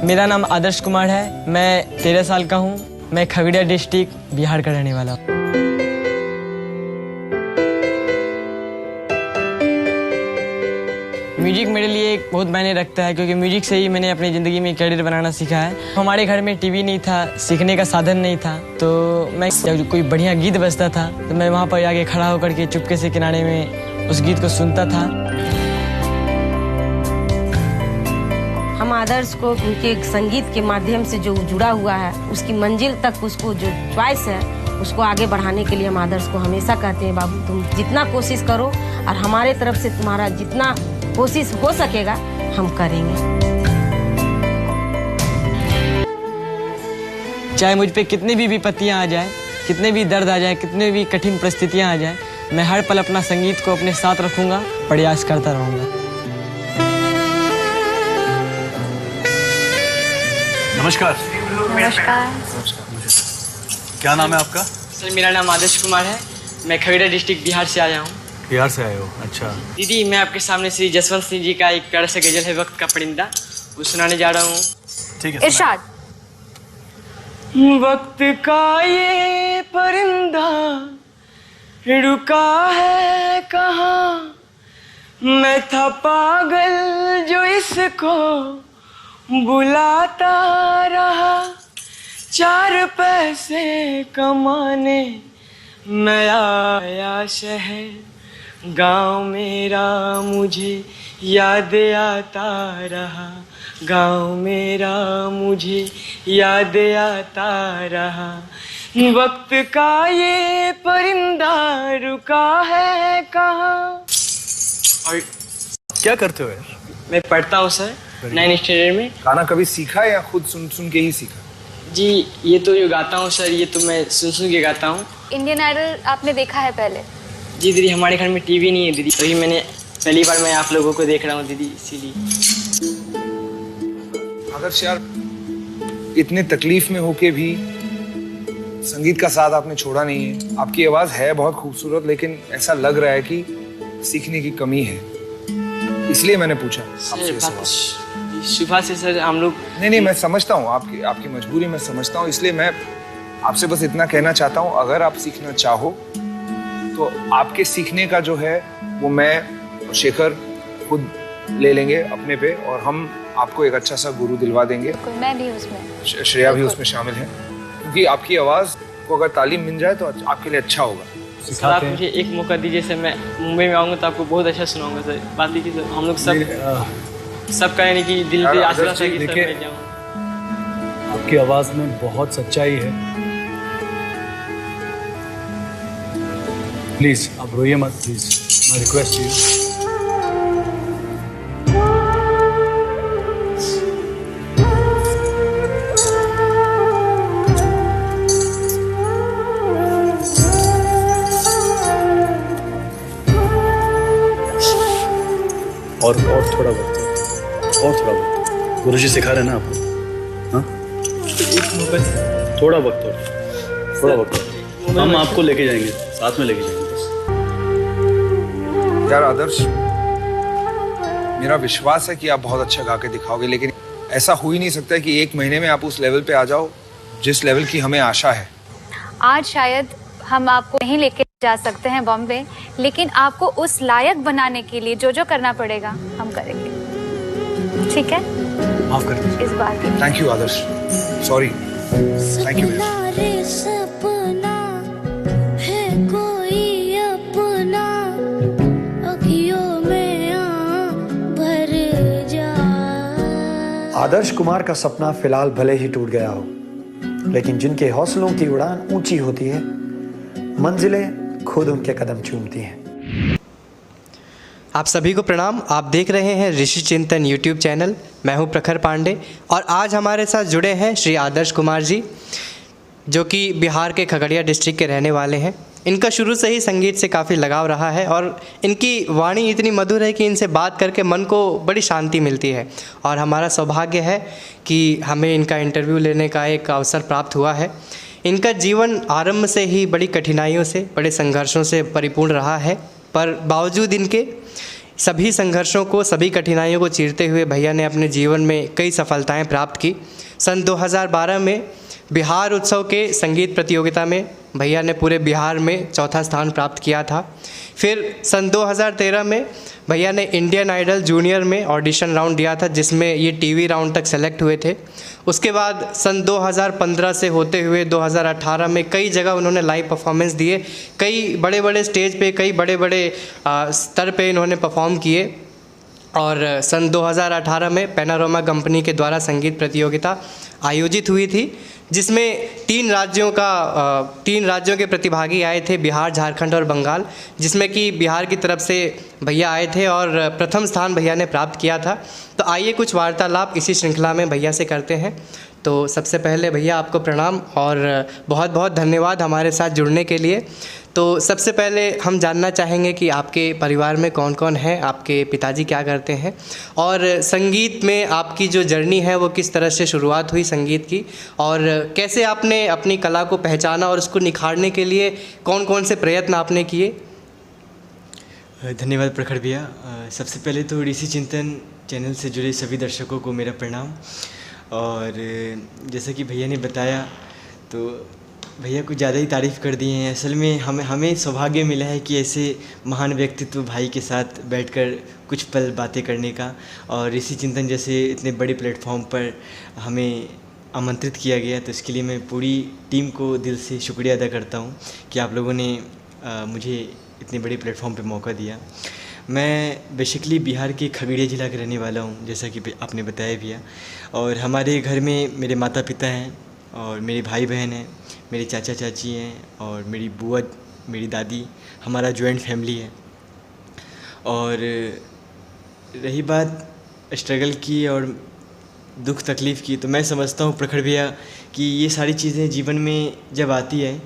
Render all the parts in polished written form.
मेरा नाम आदर्श कुमार है। मैं 13 साल का हूँ। मैं खगड़िया डिस्ट्रिक्ट बिहार का रहने वाला हूँ। म्यूजिक मेरे लिए एक बहुत मायने रखता है, क्योंकि म्यूजिक से ही मैंने अपनी ज़िंदगी में करियर बनाना सीखा है। हमारे घर में टीवी नहीं था, सीखने का साधन नहीं था, तो मैं जब कोई बढ़िया गीत बजता था तो मैं वहाँ पर आगे खड़ा होकर के चुपके से किनारे में उस गीत को सुनता था। हम आदर्श को उनके संगीत के माध्यम से जो जुड़ा हुआ है, उसकी मंजिल तक उसको जो चॉइस है उसको आगे बढ़ाने के लिए हम आदर्श को हमेशा कहते हैं, बाबू तुम जितना कोशिश करो और हमारे तरफ से तुम्हारा जितना कोशिश हो सकेगा हम करेंगे। चाहे मुझ पे कितनी भी विपत्तियां आ जाए, कितने भी दर्द आ जाए, कितने भी कठिन परिस्थितियां आ जाए, मैं हर पल अपना संगीत को अपने साथ रखूंगा, प्रयास करता रहूंगा। नमस्कार। नमस्कार। क्या नाम है आपका? सर मेरा नाम आदर्श कुमार है। मैं खगड़िया डिस्ट्रिक्ट बिहार से आया हूँ। बिहार से आए हो? अच्छा। दीदी मैं आपके सामने श्री जसवंत सिंह जी का एक प्यारा सा गजल है, वक्त का परिंदा, वो सुनाने जा रहा हूँ। ठीक है। इरशाद। वक्त का ये परिंदा रुका है कहाँ, मैं था पागल जो इसको बुलाता रहा, 4 पैसे कमाने मैं आया शहर, गाँव मेरा मुझे याद आता रहा, गाँव मेरा मुझे याद आता रहा, वक्त का ये परिंदा रुका है कहाँ। और क्या करते हो यार? मैं पढ़ता हूँ सर 9 स्टैंडर्ड में। गाना कभी सीखा या खुद सुन सुन के ही सीखा? जी ये तो जो गाता हूँ सर, ये तो मैं सुन सुन के गाता हूँ। इंडियन आइडल आपने देखा है पहले? जी दीदी हमारे घर में टीवी नहीं है दीदी, तभी मैंने पहली बार मैं आप लोगों को देख रहा हूँ दीदी, इसीलिए। आदर्श यार, इतने तकलीफ में होके भी संगीत का साथ आपने छोड़ा नहीं है। आपकी आवाज है बहुत खूबसूरत, लेकिन ऐसा लग रहा है कि सीखने की कमी है, इसलिए मैंने पूछा आपसे ये सवाल। सुबह से सर हम लोग नहीं, मैं समझता हूँ आपकी मजबूरी, मैं समझता हूँ, इसलिए मैं आपसे बस इतना कहना चाहता हूँ, अगर आप सीखना चाहो तो आपके सीखने का जो है वो मैं और शेखर खुद ले लेंगे अपने पे, और हम आपको एक अच्छा सा गुरु दिलवा देंगे। मैं भी उसमें, श्रेया भी उसमें शामिल है, क्योंकि आपकी आवाज को अगर तालीम मिल जाए तो आपके लिए अच्छा होगा। सर आप मुझे एक मौका दीजिए सर, मैं मुंबई में आऊँगा तो आपको बहुत अच्छा सुनाऊंगा सर। बात की सर, हम लोग सब कहने की दिल पे आशा है कि सर मैं जाऊँ। आपकी आवाज में बहुत सच्चाई है। प्लीज आप रोइए मत, प्लीज माय रिक्वेस्ट यू। और थोड़ा वक्त गुरुजी सिखा रहे हैं ना आपको? हाँ, थोड़ा वक्त हम आपको लेके जाएंगे, साथ में लेके जाएंगे बस। यार आदर्श, मेरा विश्वास है कि आप बहुत अच्छा गा के दिखाओगे, लेकिन ऐसा हो ही नहीं सकता कि 1 महीने में आप उस लेवल पे आ जाओ जिस लेवल की हमें आशा है। आज शायद हम आपको नहीं लेके जा सकते हैं बॉम्बे, लेकिन आपको उस लायक बनाने के लिए जो करना पड़ेगा हम करेंगे, ठीक है? माफ कर दीजिए इस बात की। Thank you Adarsh, sorry, thank you. Adarsh Kumar का सपना फिलहाल भले ही टूट गया हो, लेकिन जिनके हौसलों की उड़ान ऊंची होती है, मंजिलें खुद उनके कदम चूमती हैं। आप सभी को प्रणाम। आप देख रहे हैं ऋषि चिंतन यूट्यूब चैनल। मैं हूं प्रखर पांडे और आज हमारे साथ जुड़े हैं श्री आदर्श कुमार जी, जो कि बिहार के खगड़िया डिस्ट्रिक्ट के रहने वाले हैं। इनका शुरू से ही संगीत से काफ़ी लगाव रहा है और इनकी वाणी इतनी मधुर है कि इनसे बात करके मन को बड़ी शांति मिलती है, और हमारा सौभाग्य है कि हमें इनका इंटरव्यू लेने का एक अवसर प्राप्त हुआ है। इनका जीवन आरंभ से ही बड़ी कठिनाइयों से, बड़े संघर्षों से परिपूर्ण रहा है, पर बावजूद इनके सभी संघर्षों को, सभी कठिनाइयों को चीरते हुए भैया ने अपने जीवन में कई सफलताएं प्राप्त की। सन 2012 में बिहार उत्सव के संगीत प्रतियोगिता में भैया ने पूरे बिहार में चौथा स्थान प्राप्त किया था। फिर सन 2013 में भैया ने इंडियन आइडल जूनियर में ऑडिशन राउंड दिया था, जिसमें ये टीवी राउंड तक सेलेक्ट हुए थे। उसके बाद सन 2015 से होते हुए 2018 में कई जगह उन्होंने लाइव परफॉर्मेंस दिए। कई बड़े बड़े स्टेज पे, कई बड़े बड़े स्तर पे इन्होंने परफॉर्म किए। और सन 2018 में पैनारोमा कंपनी के द्वारा संगीत प्रतियोगिता आयोजित हुई थी, जिसमें 3 राज्यों के प्रतिभागी आए थे, बिहार, झारखंड और बंगाल, जिसमें कि बिहार की तरफ से भैया आए थे और प्रथम स्थान भैया ने प्राप्त किया था। तो आइए कुछ वार्तालाप इसी श्रृंखला में भैया से करते हैं। तो सबसे पहले भैया आपको प्रणाम और बहुत बहुत धन्यवाद हमारे साथ जुड़ने के लिए। तो सबसे पहले हम जानना चाहेंगे कि आपके परिवार में कौन कौन है, आपके पिताजी क्या करते हैं, और संगीत में आपकी जो जर्नी है वो किस तरह से शुरुआत हुई संगीत की, और कैसे आपने अपनी कला को पहचाना और उसको निखारने के लिए कौन कौन से प्रयत्न आपने किए। धन्यवाद प्रखर भैया। सबसे पहले तो ऋषि चिंतन चैनल से जुड़े सभी दर्शकों को मेरा प्रणाम। और जैसा कि भैया ने बताया तो भैया कुछ ज़्यादा ही तारीफ़ कर दिए हैं। असल में हमें सौभाग्य मिला है कि ऐसे महान व्यक्तित्व भाई के साथ बैठकर कुछ पल बातें करने का, और ऋषि चिंतन जैसे इतने बड़े प्लेटफॉर्म पर हमें आमंत्रित किया गया, तो इसके लिए मैं पूरी टीम को दिल से शुक्रिया अदा करता हूँ कि आप लोगों ने मुझे इतने बड़े प्लेटफॉर्म पे मौका दिया। मैं बेसिकली बिहार के खगड़िया ज़िला का रहने वाला हूँ, जैसा कि आपने बताया भैया। और हमारे घर में मेरे माता पिता हैं और मेरे भाई बहन हैं, मेरे चाचा चाची हैं और मेरी बुआ, मेरी दादी, हमारा जॉइंट फैमिली है। और रही बात स्ट्रगल की और दुख तकलीफ़ की, तो मैं समझता हूँ प्रखर भैया कि ये सारी चीज़ें जीवन में जब आती है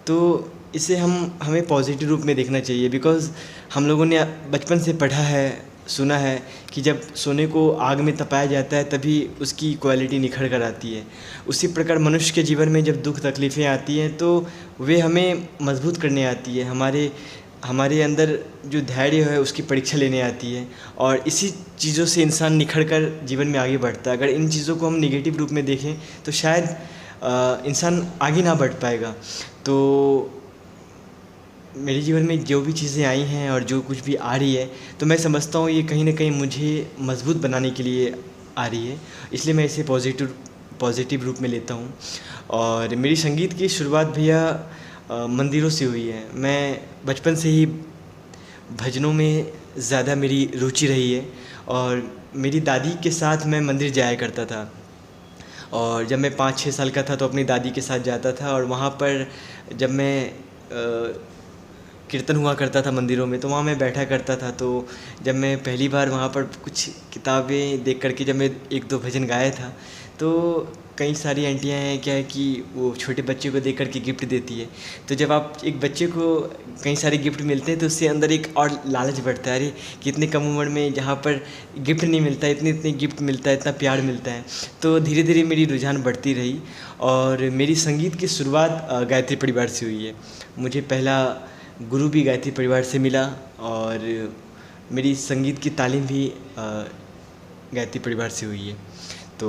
तो इसे हमें पॉजिटिव रूप में देखना चाहिए। बिकॉज़ हम लोगों ने बचपन से पढ़ा है, सुना है कि जब सोने को आग में तपाया जाता है तभी उसकी क्वालिटी निखर कर आती है। उसी प्रकार मनुष्य के जीवन में जब दुख तकलीफ़ें आती हैं तो वे हमें मजबूत करने आती है, हमारे अंदर जो धैर्य है उसकी परीक्षा लेने आती है, और इसी चीज़ों से इंसान निखर कर जीवन में आगे बढ़ता है। अगर इन चीज़ों को हम निगेटिव रूप में देखें तो शायद इंसान आगे ना बढ़ पाएगा। तो मेरे जीवन में जो भी चीज़ें आई हैं और जो कुछ भी आ रही है, तो मैं समझता हूँ ये कहीं ना कहीं मुझे मजबूत बनाने के लिए आ रही है, इसलिए मैं इसे पॉजिटिव रूप में लेता हूँ। और मेरी संगीत की शुरुआत भैया मंदिरों से हुई है। मैं बचपन से ही भजनों में ज़्यादा मेरी रुचि रही है, और मेरी दादी के साथ मैं मंदिर जाया करता था। और जब मैं 5-6 साल का था तो अपनी दादी के साथ जाता था, और वहाँ पर जब मैं कीर्तन हुआ करता था मंदिरों में, तो वहाँ मैं बैठा करता था। तो जब मैं पहली बार वहाँ पर कुछ किताबें देख करके जब मैं 1-2 भजन गाया था, तो कई सारी आंटियाँ हैं क्या है कि वो छोटे बच्चे को देख करके गिफ्ट देती है। तो जब आप एक बच्चे को कई सारे गिफ्ट मिलते हैं तो उससे अंदर एक और लालच बढ़ता है, अरे कि इतने कम उम्र में जहाँ पर गिफ्ट नहीं मिलता है, इतने गिफ्ट मिलता है, इतना प्यार मिलता है। तो धीरे धीरे मेरी रुझान बढ़ती रही, और मेरी संगीत की शुरुआत गायत्री परिवार से हुई है। मुझे पहला गुरु भी गायत्री परिवार से मिला, और मेरी संगीत की तालीम भी गायत्री परिवार से हुई है। तो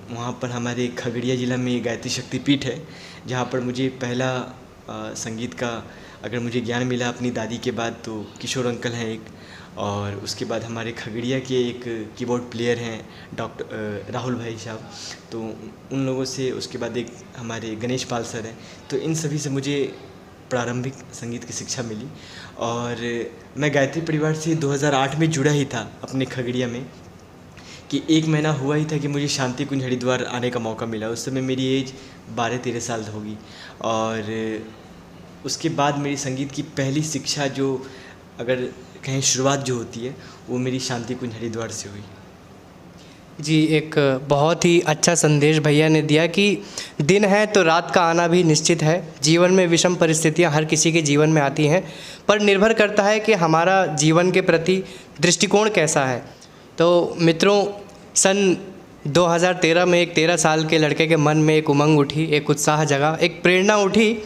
वहाँ पर हमारे खगड़िया ज़िला में गायत्री शक्तिपीठ है, जहाँ पर मुझे पहला संगीत का अगर मुझे ज्ञान मिला अपनी दादी के बाद, तो किशोर अंकल हैं एक, और उसके बाद हमारे खगड़िया के एक कीबोर्ड प्लेयर हैं डॉक्टर राहुल भाई साहब, तो उन लोगों से, उसके बाद एक हमारे गणेश पाल सर हैं। तो इन सभी से मुझे प्रारंभिक संगीत की शिक्षा मिली। और मैं गायत्री परिवार से 2008 में जुड़ा ही था अपने खगड़िया में, कि 1 महीना हुआ ही था कि मुझे शांति कुंज हरिद्वार आने का मौका मिला। उस समय मेरी एज 12-13 साल होगी, और उसके बाद मेरी संगीत की पहली शिक्षा जो अगर कहीं शुरुआत जो होती है वो मेरी शांति कुंज हरिद्वार से हुई। जी, एक बहुत ही अच्छा संदेश भैया ने दिया कि दिन है तो रात का आना भी निश्चित है। जीवन में विषम परिस्थितियां हर किसी के जीवन में आती हैं, पर निर्भर करता है कि हमारा जीवन के प्रति दृष्टिकोण कैसा है। तो मित्रों, सन 2013 में एक 13 साल के लड़के के मन में एक उमंग उठी, एक उत्साह जगा, एक प्रेरणा उठी,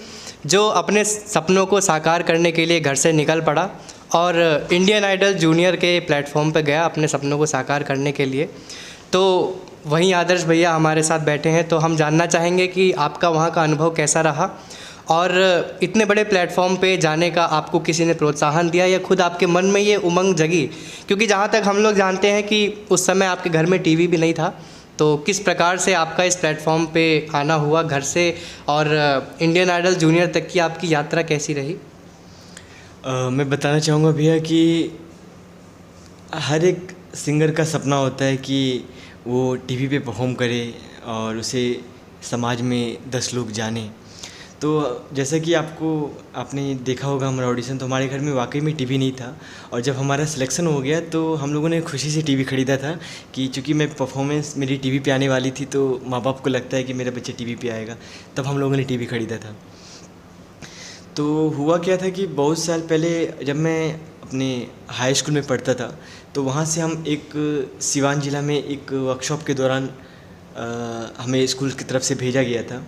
जो अपने सपनों को साकार करने के लिए घर से निकल पड़ा और इंडियन आइडल जूनियर के प्लेटफॉर्म पर गया अपने सपनों को साकार करने के लिए। तो वहीं आदर्श भैया हमारे साथ बैठे हैं, तो हम जानना चाहेंगे कि आपका वहाँ का अनुभव कैसा रहा और इतने बड़े प्लेटफॉर्म पे जाने का आपको किसी ने प्रोत्साहन दिया या खुद आपके मन में ये उमंग जगी? क्योंकि जहाँ तक हम लोग जानते हैं कि उस समय आपके घर में टीवी भी नहीं था, तो किस प्रकार से आपका इस प्लेटफॉर्म पे आना हुआ घर से और इंडियन आइडल जूनियर तक की आपकी यात्रा कैसी रही? मैं बताना चाहूँगा भैया कि हर एक सिंगर का सपना होता है कि वो टीवी पे परफॉर्म करे और उसे समाज में 10 लोग जाने। तो जैसा कि आपने देखा होगा हमारा ऑडिशन, तो हमारे घर में वाकई में टीवी नहीं था और जब हमारा सिलेक्शन हो गया तो हम लोगों ने खुशी से टीवी खरीदा था कि चूँकि मैं परफॉर्मेंस मेरी टीवी पे आने वाली थी तो माँ बाप को लगता है कि मेरा बच्चा टीवी पे आएगा, तब हम लोगों ने टीवी खरीदा था। तो हुआ क्या था कि बहुत साल पहले जब मैं अपने हाई स्कूल में पढ़ता था तो वहाँ से हम एक सिवान ज़िला में एक वर्कशॉप के दौरान हमें स्कूल की तरफ से भेजा गया था।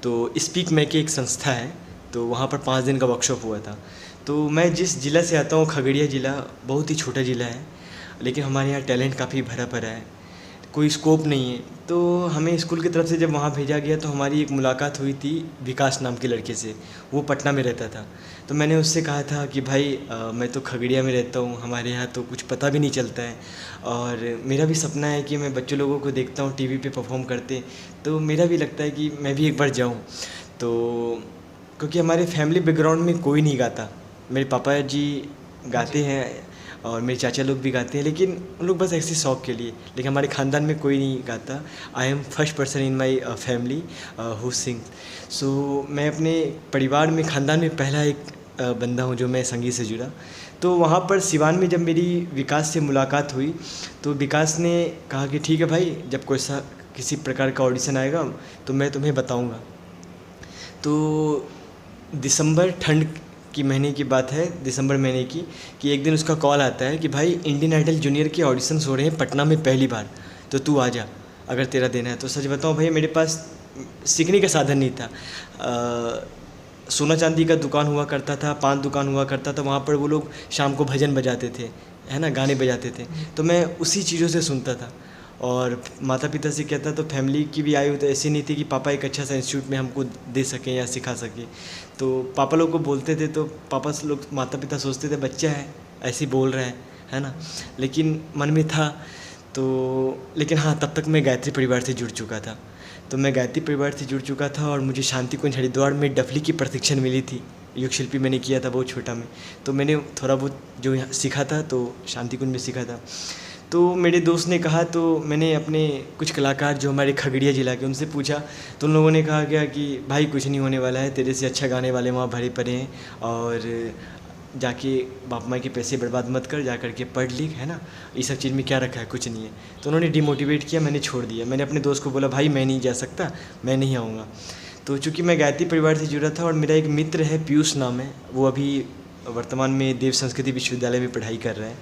तो स्पीक मैक की एक संस्था है, तो वहाँ पर 5 दिन का वर्कशॉप हुआ था। तो मैं जिस ज़िला से आता हूँ खगड़िया ज़िला बहुत ही छोटा ज़िला है, लेकिन हमारे यहाँ टैलेंट काफ़ी भरा पड़ा है, कोई स्कोप नहीं है। तो हमें स्कूल की तरफ से जब वहाँ भेजा गया तो हमारी एक मुलाकात हुई थी विकास नाम के लड़के से, वो पटना में रहता था। तो मैंने उससे कहा था कि भाई मैं तो खगड़िया में रहता हूँ, हमारे यहाँ तो कुछ पता भी नहीं चलता है और मेरा भी सपना है कि मैं बच्चों लोगों को देखता हूँ टीवी पे परफॉर्म करते, तो मेरा भी लगता है कि मैं भी एक बार जाऊँ। तो क्योंकि हमारे फैमिली बैकग्राउंड में कोई नहीं गाता, मेरे पापा जी गाते हैं और मेरे चाचा लोग भी गाते हैं, लेकिन उन लोग बस ऐसे शौक़ के लिए, लेकिन हमारे ख़ानदान में कोई नहीं गाता। I am first person in my family who sing. So मैं अपने परिवार में ख़ानदान में पहला एक बंदा हूँ जो मैं संगीत से जुड़ा। तो वहाँ पर सिवान में जब मेरी विकास से मुलाकात हुई तो विकास ने कहा कि ठीक है भाई, जब कोई सा किसी प्रकार का ऑडिशन आएगा तो मैं तुम्हें बताऊँगा। तो दिसंबर, ठंड की महीने की बात है, दिसंबर महीने की, कि एक दिन उसका कॉल आता है कि भाई इंडियन आइडल जूनियर के ऑडिशंस हो रहे हैं पटना में पहली बार, तो तू आ जा अगर तेरा देना है। तो सच बताऊँ भाई, मेरे पास सीखने का साधन नहीं था। सोना चांदी का दुकान हुआ करता था, पान दुकान हुआ करता था, वहाँ पर वो लोग शाम को भजन बजाते थे, है ना, गाने बजाते थे, तो मैं उसी चीज़ों से सुनता था। और माता पिता से कहता तो फैमिली की भी आयु तो ऐसी नहीं थी कि पापा एक अच्छा सा इंस्टीट्यूट में हमको दे सकें या सिखा सकें। तो पापा लोग को बोलते थे तो पापा लोग, माता पिता सोचते थे बच्चा है ऐसे ही बोल रहे हैं, है ना, लेकिन मन में था। तो लेकिन हाँ, तब तक मैं गायत्री परिवार से जुड़ चुका था। तो मैं गायत्री परिवार से जुड़ चुका था और मुझे शांति कुंज हरिद्वार में डफली की प्रशिक्षण मिली थी। युग शिल्पी मैंने किया था बहुत छोटा में, तो मैंने थोड़ा बहुत जो यहाँ सीखा था तो शांति कुंज में सीखा था। तो मेरे दोस्त ने कहा, तो मैंने अपने कुछ कलाकार जो हमारे खगड़िया ज़िला के उनसे पूछा, तो उन लोगों ने कहा क्या कि भाई कुछ नहीं होने वाला है, तेरे से अच्छा गाने वाले वहाँ भरे पड़े हैं और जाके बाप माँ के पैसे बर्बाद मत कर, जा कर के पढ़ लिख, है ना, ये सब चीज़ में क्या रखा है, कुछ नहीं है। तो उन्होंने डिमोटिवेट किया, मैंने छोड़ दिया। मैंने अपने दोस्त को बोला भाई मैं नहीं जा सकता, मैं नहीं आऊँगा। तो चूँकि मैं गायत्री परिवार से जुड़ा था और मेरा एक मित्र है पीयूष नाम है, वो अभी वर्तमान में देव संस्कृति विश्वविद्यालय में पढ़ाई कर रहे हैं।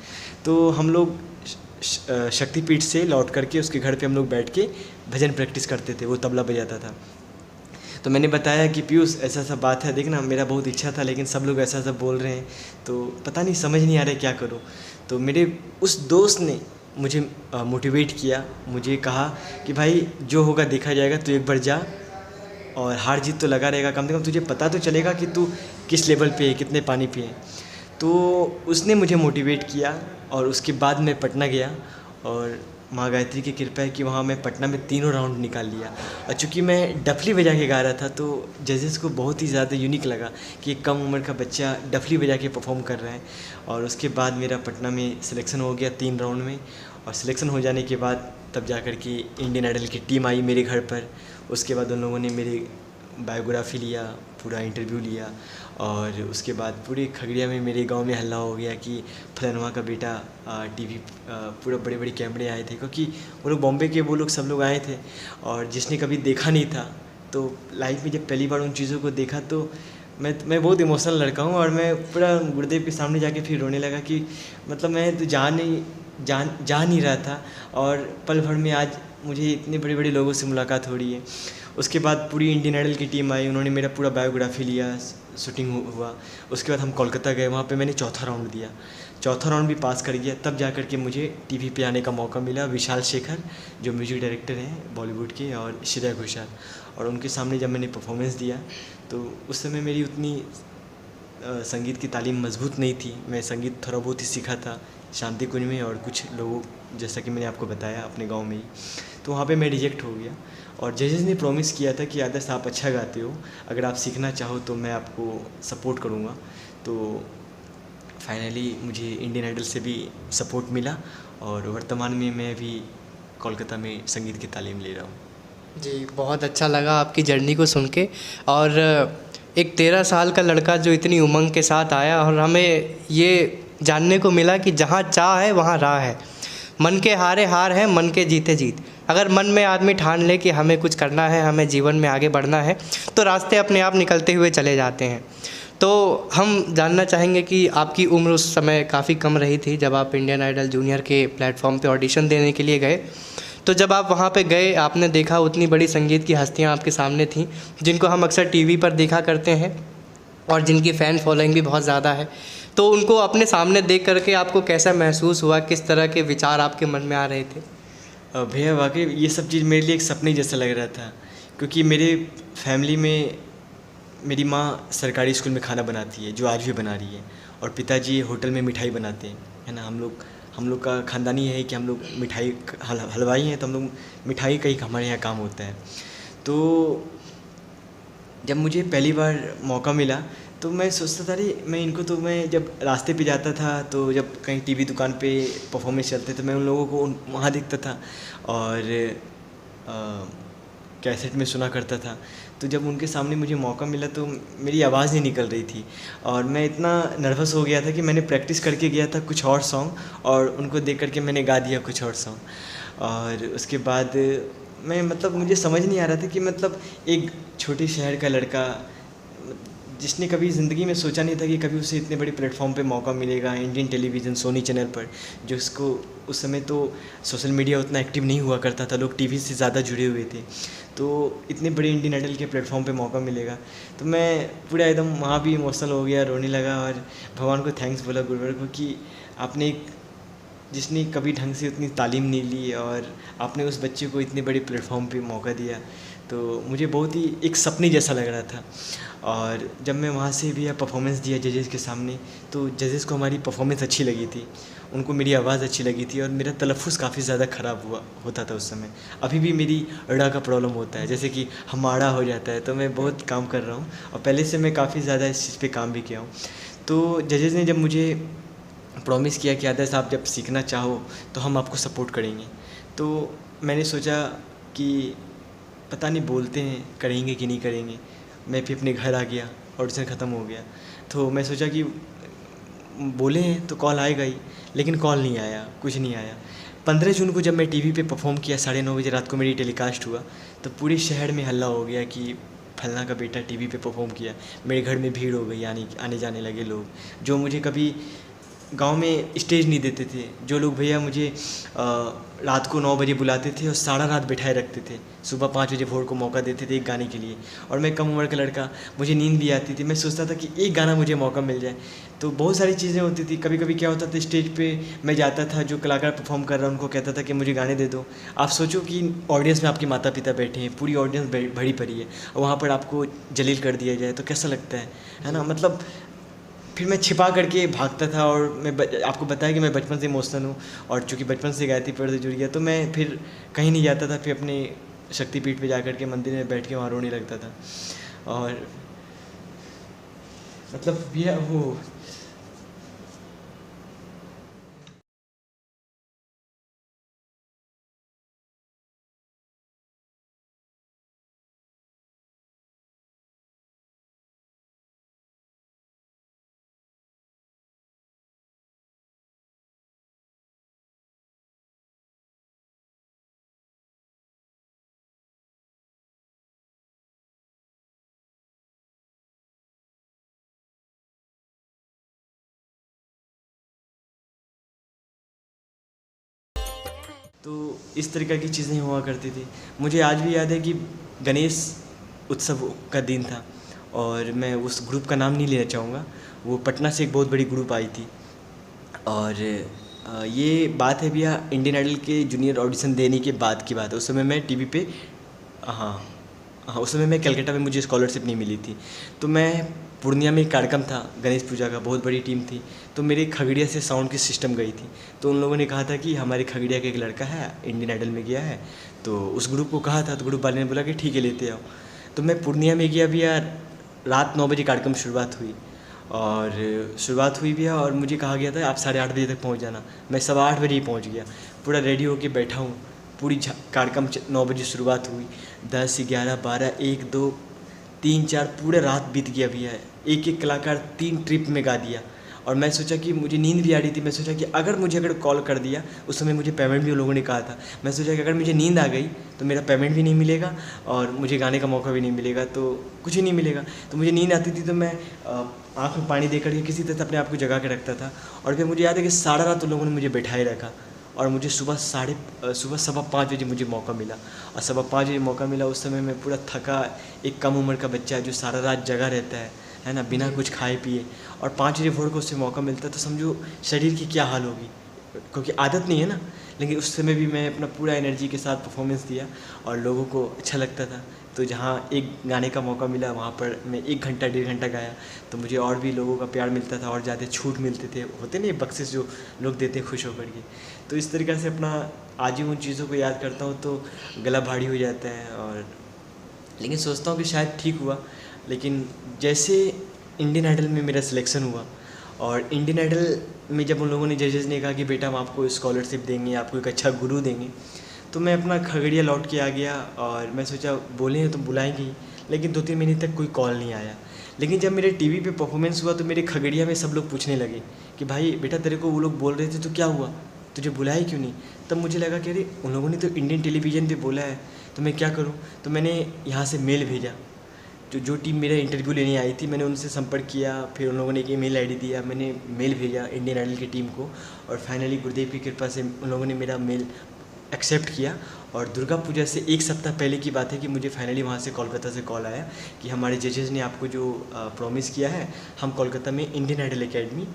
तो हम लोग शक्तिपीठ से लौट करके उसके घर पे हम लोग बैठ के भजन प्रैक्टिस करते थे, वो तबला बजाता था। तो मैंने बताया कि पीयूष ऐसा सा बात है, देखना मेरा बहुत इच्छा था लेकिन सब लोग ऐसा सब बोल रहे हैं, तो पता नहीं समझ नहीं आ रहा है क्या करूं। तो मेरे उस दोस्त ने मुझे मोटिवेट किया, मुझे कहा कि भाई जो होगा देखा जाएगा, तू एक बार जा और हार जीत तो लगा रहेगा, कम से कम तुझे पता तो चलेगा कि तू किस लेवल पे है, कितने पानी पे है। तो उसने मुझे मोटिवेट किया और उसके बाद मैं पटना गया और माँ गायत्री की कृपा है कि वहाँ मैं पटना में 3 राउंड निकाल लिया। और चूँकि मैं डफली बजा के गा रहा था तो जजेस को बहुत ही ज़्यादा यूनिक लगा कि एक कम उम्र का बच्चा डफली बजा के परफॉर्म कर रहा है। और उसके बाद मेरा पटना में सिलेक्शन हो गया 3 राउंड में, और सिलेक्शन हो जाने के बाद तब जा कर के इंडियन आइडल की टीम आई मेरे घर पर। उसके बाद उन लोगों ने मेरी बायोग्राफी लिया, पूरा इंटरव्यू लिया, और उसके बाद पूरे खगड़िया में मेरे गांव में हल्ला हो गया कि फलानवा का बेटा टीवी, पूरा बड़े बड़े कैमरे आए थे, क्योंकि वो लोग बॉम्बे के वो लोग सब लोग आए थे। और जिसने कभी देखा नहीं था तो लाइफ में जब पहली बार उन चीज़ों को देखा तो मैं बहुत इमोशनल लड़का हूँ, और मैं पूरा गुरुदेव के सामने जाके फिर रोने लगा कि मतलब मैं तो जा नहीं रहा था, और पल भर में आज मुझे इतने बड़े बड़े लोगों से मुलाकात हो रही है। उसके बाद पूरी इंडियन आइडल की टीम आई, उन्होंने मेरा पूरा बायोग्राफी लिया, शूटिंग हुआ। उसके बाद हम कोलकाता गए, वहाँ पे मैंने चौथा राउंड दिया, चौथा राउंड भी पास कर गया। तब जा कर के मुझे टीवी पे आने का मौका मिला। विशाल शेखर जो म्यूजिक डायरेक्टर हैं बॉलीवुड के, और श्रेया घोषाल, और उनके सामने जब मैंने परफॉर्मेंस दिया तो उस समय मेरी उतनी संगीत की तालीम मजबूत नहीं थी। मैं संगीत थोड़ा बहुत ही सीखा था शांति कुंज में और कुछ लोगों, जैसा कि मैंने आपको बताया, अपने गांव में ही। तो वहाँ पे मैं रिजेक्ट हो गया, और जजेस ने प्रॉमिस किया था कि आदर्श आप अच्छा गाते हो, अगर आप सीखना चाहो तो मैं आपको सपोर्ट करूँगा। तो फाइनली मुझे इंडियन आइडल से भी सपोर्ट मिला, और वर्तमान में मैं भी कोलकाता में संगीत की तालीम ले रहा हूँ। जी, बहुत अच्छा लगा आपकी जर्नी को सुन के। और एक 13 साल का लड़का जो इतनी उमंग के साथ आया, और हमें ये जानने को मिला कि जहाँ चाह है वहाँ राह है। मन के हारे हार है, मन के जीते जीत। अगर मन में आदमी ठान ले कि हमें कुछ करना है, हमें जीवन में आगे बढ़ना है, तो रास्ते अपने आप निकलते हुए चले जाते हैं। तो हम जानना चाहेंगे कि आपकी उम्र उस समय काफ़ी कम रही थी जब आप इंडियन आइडल जूनियर के प्लेटफॉर्म पे ऑडिशन देने के लिए गए। तो जब आप वहाँ पे गए, आपने देखा उतनी बड़ी संगीत की हस्तियाँ आपके सामने थीं, जिनको हम अक्सर टीवी पर देखा करते हैं और जिनकी फ़ैन फॉलोइंग भी बहुत ज़्यादा है। तो उनको अपने सामने देख करके आपको कैसा महसूस हुआ, किस तरह के विचार आपके मन में आ रहे थे? भैया वाकई ये सब चीज़ मेरे लिए एक सपने जैसा लग रहा था, क्योंकि मेरे फैमिली में मेरी माँ सरकारी स्कूल में खाना बनाती है, जो आज भी बना रही है, और पिताजी होटल में मिठाई बनाते हैं, है ना। हम लोग का ख़ानदानी है कि हम लोग मिठाई हलवाई हैं, तो हम लोग मिठाई का ही हमारे यहाँ काम होता है। तो जब मुझे पहली बार मौका मिला तो मैं सोचता था, अरे मैं इनको, तो मैं जब रास्ते पे जाता था तो जब कहीं टीवी दुकान पे परफॉर्मेंस चलते तो मैं उन लोगों को वहाँ दिखता था, और कैसेट में सुना करता था। तो जब उनके सामने मुझे मौका मिला तो मेरी आवाज़ नहीं निकल रही थी, और मैं इतना नर्वस हो गया था कि मैंने प्रैक्टिस करके गया था कुछ और सॉन्ग, और उनको देख करके मैंने गा दिया कुछ और सॉन्ग। और उसके बाद मैं, मतलब मुझे समझ नहीं आ रहा था कि मतलब एक छोटे शहर का लड़का जिसने कभी ज़िंदगी में सोचा नहीं था कि कभी उसे इतने बड़े प्लेटफॉर्म पे मौका मिलेगा, इंडियन टेलीविज़न सोनी चैनल पर, जो इसको उस समय तो सोशल मीडिया उतना एक्टिव नहीं हुआ करता था, लोग टीवी से ज़्यादा जुड़े हुए थे, तो इतने बड़े इंडियन आइडल के प्लेटफॉर्म पे मौका मिलेगा। तो मैं पूरा एकदम वहाँ भी इमोशनल हो गया, रोने लगा, और भगवान को थैंक्स बोला, गुरुवर को, कि आपने जिसने कभी ढंग से उतनी तालीम नहीं ली और आपने उस बच्चे को इतने बड़े प्लेटफॉर्म पे मौका दिया। तो मुझे बहुत ही एक सपने जैसा लग रहा था। और जब मैं वहाँ से भी परफॉर्मेंस दिया जजेस के सामने, तो जजेस को हमारी परफॉर्मेंस अच्छी लगी थी, उनको मेरी आवाज़ अच्छी लगी थी, और मेरा तलफ़ुज़ काफ़ी ज़्यादा ख़राब होता था उस समय। अभी भी मेरी ड़ा का प्रॉब्लम होता है, जैसे कि हमाड़ा हो जाता है। तो मैं बहुत काम कर रहा हूँ, और पहले से मैं काफ़ी ज़्यादा इस चीज़ पे काम भी किया हूँ। तो जजेस ने जब मुझे प्रॉमिस किया कि आदर्श आप जब सीखना चाहो तो हम आपको सपोर्ट करेंगे, तो मैंने सोचा कि पता नहीं बोलते हैं करेंगे कि नहीं करेंगे। मैं फिर अपने घर आ गया, ऑडिशन ख़त्म हो गया, तो मैं सोचा कि बोले हैं तो कॉल आएगा ही, लेकिन कॉल नहीं आया, कुछ नहीं आया। 15 जून को जब मैं टीवी पे परफॉर्म किया, 9:30 बजे रात को मेरी टेलीकास्ट हुआ, तो पूरे शहर में हल्ला हो गया कि फलना का बेटा टीवी पे परफॉर्म किया। मेरे घर में भीड़ हो गई, आने जाने लगे लोग, जो मुझे कभी गांव में स्टेज नहीं देते थे, जो लोग भैया मुझे रात को 9 बजे बुलाते थे और सारा रात बिठाए रखते थे, सुबह 5 बजे भोर को मौका देते थे एक गाने के लिए। और मैं कम उम्र का लड़का, मुझे नींद भी आती थी, मैं सोचता था कि एक गाना मुझे मौका मिल जाए। तो बहुत सारी चीज़ें होती थी। कभी कभी क्या होता था, स्टेज पे मैं जाता था, जो कलाकार परफॉर्म कर रहा है उनको कहता था कि मुझे गाने दे दो। आप सोचो कि ऑडियंस में आपके माता पिता बैठे हैं, पूरी ऑडियंस भरी पड़ी है, और वहाँ पर आपको जलील कर दिया जाए तो कैसा लगता है ना। मतलब फिर मैं छिपा करके भागता था, और मैं आपको बताया कि मैं बचपन से इमोशनल हूँ, और चूँकि बचपन से गायत्री पेड़ से जुड़ गया, तो मैं फिर कहीं नहीं जाता था, फिर अपने शक्तिपीठ पे जा कर के मंदिर में बैठ के वहाँ रोने लगता था। और मतलब भैया वो तो इस तरीक़ा की चीज़ें हुआ करती थी। मुझे आज भी याद है कि गणेश उत्सव का दिन था और मैं उस ग्रुप का नाम नहीं लेना चाहूँगा, वो पटना से एक बहुत बड़ी ग्रुप आई थी और ये बात है भैया इंडियन आइडल के जूनियर ऑडिशन देने के बाद की बात है। उस समय मैं टीवी पे हाँ उस समय मैं कलकत्ता में, मुझे स्कॉलरशिप नहीं मिली थी, तो मैं पूर्णिया में एक कार्यक्रम था गणेश पूजा का, बहुत बड़ी टीम थी, तो मेरे खगड़िया से साउंड की सिस्टम गई थी। तो उन लोगों ने कहा था कि हमारे खगड़िया का एक लड़का है इंडियन आइडल में गया है, तो उस ग्रुप को कहा था, तो ग्रुप वाले ने बोला कि ठीक है लेते आओ। तो मैं पूर्णिया में गया भैया, रात 9 बजे कार्यक्रम शुरुआत हुई भैया और मुझे कहा गया था आप 8:30 बजे तक पहुंच जाना। मैं 8:15 बजे ही पहुंच गया, पूरा रेडी होके बैठा हूँ। पूरी कार्यक्रम 9 बजे शुरुआत हुई, 10, 11, 12, 1, 2, 3, 4 पूरे रात बीत गया भैया। एक कलाकार 3 ट्रिप में गा दिया और मैं सोचा कि मुझे नींद भी आ रही थी। मैं सोचा कि अगर कॉल कर दिया, उस समय मुझे पेमेंट भी उन लोगों ने कहा था, मैं सोचा कि अगर मुझे नींद आ गई तो मेरा पेमेंट भी नहीं मिलेगा और मुझे गाने का मौका भी नहीं मिलेगा, तो कुछ ही नहीं मिलेगा। तो मुझे नींद आती थी तो मैं आँख में पानी दे करके किसी तरह अपने आप को जगा के रखता था। और फिर मुझे याद है कि सारा रात उन लोगों ने मुझे बैठाए रखा और मुझे सुबह 5:15 बजे मुझे मौका मिला और 5:15 बजे मौका मिला। उस समय मैं पूरा थका, एक कम उम्र का बच्चा जो सारा रात जगा रहता है ना, बिना कुछ खाए पिए, और 5 बजे भोर को उससे मौका मिलता तो समझो शरीर की क्या हाल होगी, क्योंकि आदत नहीं है ना। लेकिन उस समय भी मैं अपना पूरा एनर्जी के साथ परफॉर्मेंस दिया और लोगों को अच्छा लगता था। तो जहाँ एक गाने का मौका मिला वहाँ पर मैं 1 घंटा 1.5 घंटा गाया, तो मुझे और भी लोगों का प्यार मिलता था और ज़्यादा छूट मिलते थे, होते नहीं बख्शिश जो लोग देते खुश होकर के। तो इस तरीक़े से अपना आज ही उन चीज़ों को याद करता हूँ तो गला भारी हो जाता है। और लेकिन सोचता हूँ कि शायद ठीक हुआ। लेकिन जैसे इंडियन आइडल में मेरा सिलेक्शन हुआ और इंडियन आइडल में जब उन लोगों ने जजेस ने कहा कि बेटा हम आपको स्कॉलरशिप देंगे, आपको एक अच्छा गुरु देंगे, तो मैं अपना खगड़िया लौट के आ गया और मैं सोचा बोले हैं तो बुलाएंगे ही, लेकिन 2-3 महीने तक कोई कॉल नहीं आया। लेकिन जब मेरे टीवी पे परफॉर्मेंस हुआ तो मेरे खगड़िया में सब लोग पूछने लगे कि भाई बेटा तेरे को वो लोग बोल रहे थे तो क्या हुआ, तुझे बुलाया क्यों नहीं। तब मुझे लगा कि अरे उन लोगों ने तो इंडियन टेलीविज़न पे बोला है तो मैं क्या करूँ। तो मैंने यहाँ से मेल भेजा, जो टीम मेरा इंटरव्यू लेने आई थी मैंने उनसे संपर्क किया, फिर उन लोगों ने एक ईमेल आईडी दिया, मैंने मेल भेजा इंडियन आइडल की टीम को और फाइनली गुरुदेव की कृपा से उन लोगों ने मेरा मेल एक्सेप्ट किया। और दुर्गा पूजा से 1 सप्ताह पहले की बात है कि मुझे फाइनली वहाँ से कोलकाता से कॉल आया कि हमारे जजेस ने आपको जो प्रॉमिस किया है, हम कोलकाता में इंडियन आइडल एकेडमी